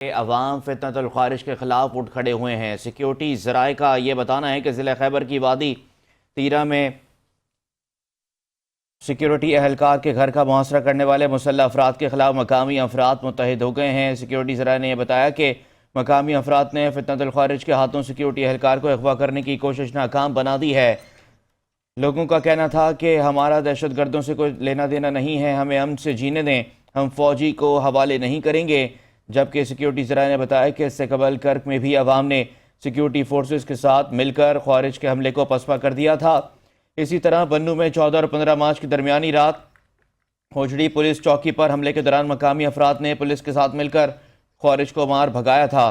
عوام فتنۃ الخوارج کے خلاف اٹھ کھڑے ہوئے ہیں۔ سیکیورٹی ذرائع کا یہ بتانا ہے کہ ضلع خیبر کی وادی تیرہ میں سیکیورٹی اہلکار کے گھر کا محاصرہ کرنے والے مسلح افراد کے خلاف مقامی افراد متحد ہو گئے ہیں۔ سیکیورٹی ذرائع نے یہ بتایا کہ مقامی افراد نے فتنۃ الخوارج کے ہاتھوں سیکیورٹی اہلکار کو اغوا کرنے کی کوشش ناکام بنا دی ہے۔ لوگوں کا کہنا تھا کہ ہمارا دہشت گردوں سے کوئی لینا دینا نہیں ہے، ہمیں امن سے جینے دیں، ہم فوجی کو حوالے نہیں کریں گے۔ جبکہ سیکیورٹی ذرائع نے بتایا کہ اس سے قبل کرک میں بھی عوام نے سیکیورٹی فورسز کے ساتھ مل کر خوارج کے حملے کو پسپا کر دیا تھا۔ اسی طرح بنوں میں 14 اور 15 مارچ کی درمیانی رات ہوجڑی پولیس چوکی پر حملے کے دوران مقامی افراد نے پولیس کے ساتھ مل کر خوارج کو مار بھگایا تھا۔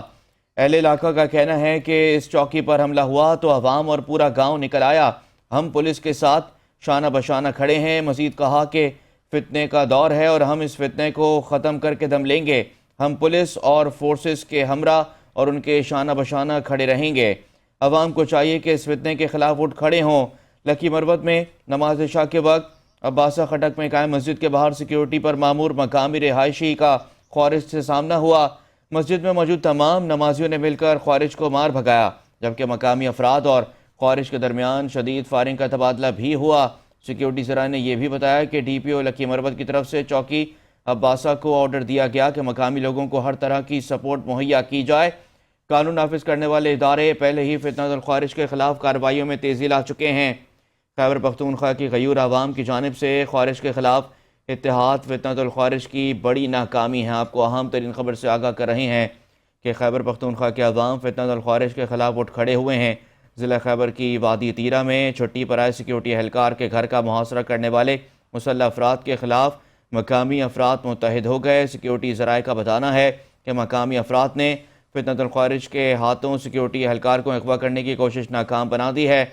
اہل علاقہ کا کہنا ہے کہ اس چوکی پر حملہ ہوا تو عوام اور پورا گاؤں نکل آیا، ہم پولیس کے ساتھ شانہ بشانہ کھڑے ہیں۔ مزید کہا کہ فتنے کا دور ہے اور ہم اس فتنے کو ختم کر کے دم لیں گے، ہم پولیس اور فورسز کے ہمراہ اور ان کے شانہ بشانہ کھڑے رہیں گے۔ عوام کو چاہیے کہ اس فتنے کے خلاف اٹھ کھڑے ہوں۔ لکی مروت میں نماز عشاء کے وقت عباسہ خٹک میں قائم مسجد کے باہر سیکیورٹی پر مامور مقامی رہائشی کا خوارج سے سامنا ہوا۔ مسجد میں موجود تمام نمازیوں نے مل کر خوارج کو مار بھگایا، جبکہ مقامی افراد اور خوارج کے درمیان شدید فائرنگ کا تبادلہ بھی ہوا۔ سیکیورٹی ذرائع نے یہ بھی بتایا کہ ڈی پی او لکی مروت کی طرف سے چوکی عباسہ کو آرڈر دیا گیا کہ مقامی لوگوں کو ہر طرح کی سپورٹ مہیا کی جائے۔ قانون نافذ کرنے والے ادارے پہلے ہی فتنۃ الخوارج کے خلاف کارروائیوں میں تیزی لا چکے ہیں۔ خیبر پختونخوا کی غیور عوام کی جانب سے خوارج کے خلاف اتحاد فتنۃ الخوارج کی بڑی ناکامی ہے۔ آپ کو اہم ترین خبر سے آگاہ کر رہے ہیں کہ خیبر پختونخوا کے عوام فتنۃ الخوارج کے خلاف اٹھ کھڑے ہوئے ہیں۔ ضلع خیبر کی وادی تیرہ میں چھٹی پر آئے سیکیورٹی اہلکار کے گھر کا محاصرہ کرنے والے مسلح افراد کے خلاف مقامی افراد متحد ہو گئے۔ سیکیورٹی ذرائع کا بتانا ہے کہ مقامی افراد نے فتنۃ الخوارج کے ہاتھوں سیکیورٹی اہلکار کو اغوا کرنے کی کوشش ناکام بنا دی ہے۔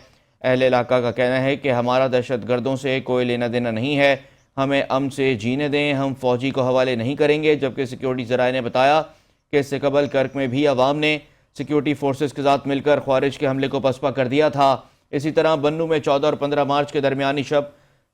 اہل علاقہ کا کہنا ہے کہ ہمارا دہشت گردوں سے کوئی لینا دینا نہیں ہے، ہمیں امن سے جینے دیں، ہم فوجی کو حوالے نہیں کریں گے۔ جبکہ سیکیورٹی ذرائع نے بتایا کہ اس سے قبل کرک میں بھی عوام نے سیکیورٹی فورسز کے ساتھ مل کر خوارج کے حملے کو پسپا کر دیا تھا۔ اسی طرح بنوں میں 14 اور 15 مارچ کے درمیانی شب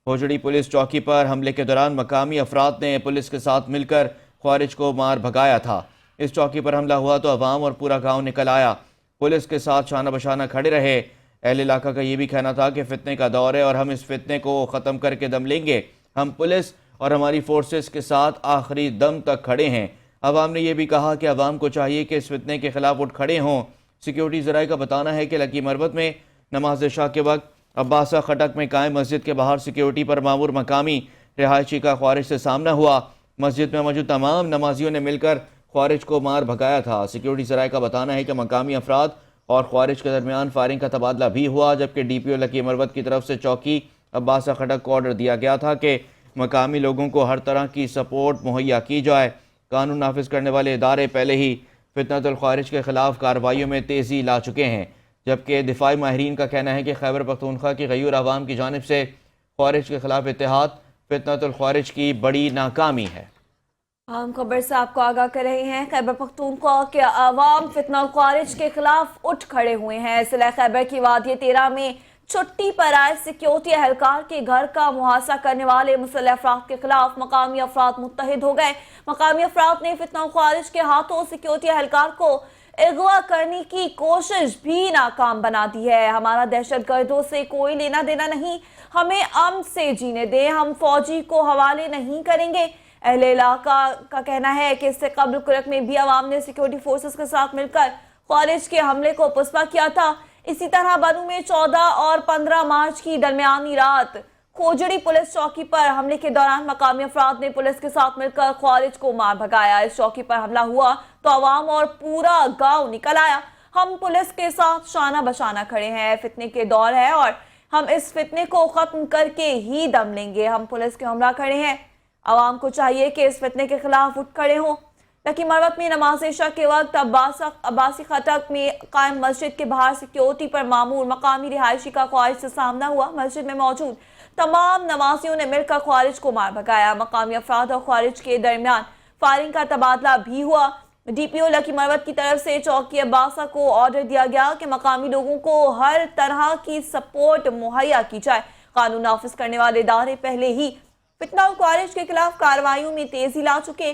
ہوجڑی پولیس چوکی پر حملے کے دوران مقامی افراد نے پولیس کے ساتھ مل کر خوارج کو مار بھگایا تھا۔ اس چوکی پر حملہ ہوا تو عوام اور پورا گاؤں نکل آیا، پولیس کے ساتھ شانہ بشانہ کھڑے رہے۔ اہل علاقہ کا یہ بھی کہنا تھا کہ فتنے کا دور ہے اور ہم اس فتنے کو ختم کر کے دم لیں گے، ہم پولیس اور ہماری فورسز کے ساتھ آخری دم تک کھڑے ہیں۔ عوام نے یہ بھی کہا کہ عوام کو چاہیے کہ اس فتنے کے خلاف اٹھ کھڑے ہوں۔ سیکیورٹی ذرائع کا بتانا ہے کہ لکی مروت میں نماز عشاء کے وقت عباسہ خٹک میں قائم مسجد کے باہر سیکیورٹی پر مامور مقامی رہائشی کا خوارج سے سامنا ہوا۔ مسجد میں موجود تمام نمازیوں نے مل کر خوارج کو مار بھگایا تھا۔ سیکیورٹی ذرائع کا بتانا ہے کہ مقامی افراد اور خوارج کے درمیان فائرنگ کا تبادلہ بھی ہوا، جبکہ ڈی پی او لکی مروت کی طرف سے چوکی عباسہ خٹک کو آرڈر دیا گیا تھا کہ مقامی لوگوں کو ہر طرح کی سپورٹ مہیا کی جائے۔ قانون نافذ کرنے والے ادارے پہلے ہی فتنۃ الخوارج کے خلاف کارروائیوں میں تیزی لا چکے ہیں، جبکہ دفاعی ماہرین کا کہنا ہے کہ خیبر پختونخوا کی غیور عوام کی جانب سے خوارج کے خلاف اتحاد فتنۃ الخوارج کی بڑی ناکامی ہے۔ اہم خبر سے آپ کو آگاہ کر رہے ہیں۔ خیبر پختونخوا کے عوام فتنہ الخوارج کے خلاف اٹھ کھڑے ہوئے ہیں۔ ضلع خیبر کی وادی تیرہ میں چھٹی پر آئے سیکیورٹی اہلکار کے گھر کا محاصرہ کرنے والے مسلح افراد کے خلاف مقامی افراد متحد ہو گئے۔ مقامی افراد نے فتنہ الخوارج کے ہاتھوں سیکیورٹی اہلکار کو اغوا کرنے کی کوشش بھی ناکام بنا دی ہے۔ ہمارا دہشت گردوں سے کوئی لینا دینا نہیں، ہمیں امن سے جینے دیں، ہم فوجی کو حوالے نہیں کریں گے۔ اہل علاقہ کا کہنا ہے کہ اس سے قبل کرک میں بھی عوام نے سیکیورٹی فورسز کے ساتھ مل کر خوارج کے حملے کو پسپا کیا تھا۔ اسی طرح بنوں میں 14 اور 15 مارچ کی درمیانی رات کھوجڑی پولیس چوکی پر حملے کے دوران مقامی افراد نے پولیس کے ساتھ مل کر خوارج کو مار بھگایا۔ اس چوکی پر حملہ ہوا تو عوام اور پورا گاؤں نکل آیا، ہم پولیس کے ساتھ شانہ بشانہ کھڑے ہیں، فتنے کے دور ہے اور ہم اس فتنے کو ختم کر کے ہی دم لیں گے، ہم پولیس کے ہمراہ کھڑے ہیں۔ عوام کو چاہیے کہ اس فتنے کے خلاف اٹھ کھڑے ہوں۔ لکی مروت میں نماز عشاء کے وقت عباسی خٹک میں قائم مسجد کے باہر سیکیورٹی پر مامور مقامی رہائشی کا خوارج سے سامنا ہوا۔ مسجد میں موجود تمام نمازیوں نے مل کر خوارج کو مار بھگایا۔ مقامی افراد اور خوارج کے درمیان فائرنگ کا تبادلہ بھی ہوا۔ ڈی پی او لکی مروت کی طرف سے چوکی عباسہ کو آرڈر دیا گیا کہ مقامی لوگوں کو ہر طرح کی سپورٹ مہیا کی جائے۔ قانون نافذ کرنے والے ادارے پہلے ہی فتنہ الخوارج کے خلاف کارروائیوں میں تیزی لا چکے۔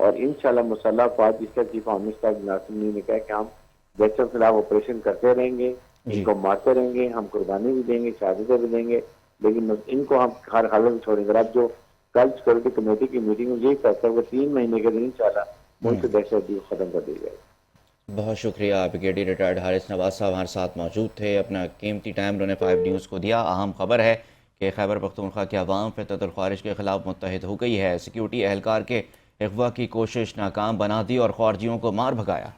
اور انشاءاللہ مسلح افواج جس کا چیف آف اسٹاف ناصر نے کہا کہ ہم دہشت کے خلاف آپریشن کرتے رہیں گے، ان کو مارتے رہیں گے، ہم قربانی بھی دیں گے، شہادتیں بھی دیں گے، لیکن ان کو ہم ہر حالت میں چھوڑیں گے۔ اب جو کل سیکورٹی کمیٹی کی میٹنگ میں یہی فیصلہ ہوا 3 مہینے کے دن انشاءاللہ ملک سے دہشت گردی کو ختم کر دی جائے گی۔ بہت شکریہ brigadeer ریٹائرڈ حارث نواز صاحب ہمارے ساتھ موجود تھے، اپنا قیمتی ٹائم انہوں نے 5 نیوز کو دیا۔ اہم خبر ہے کہ خیبر پختونخوا کی عوام فتنۃ الخوارج کے خلاف متحد ہو گئی ہے، سیکیورٹی اہلکار کے اغوا کی کوشش ناکام بنا دی اور خارجیوں کو مار بھگایا۔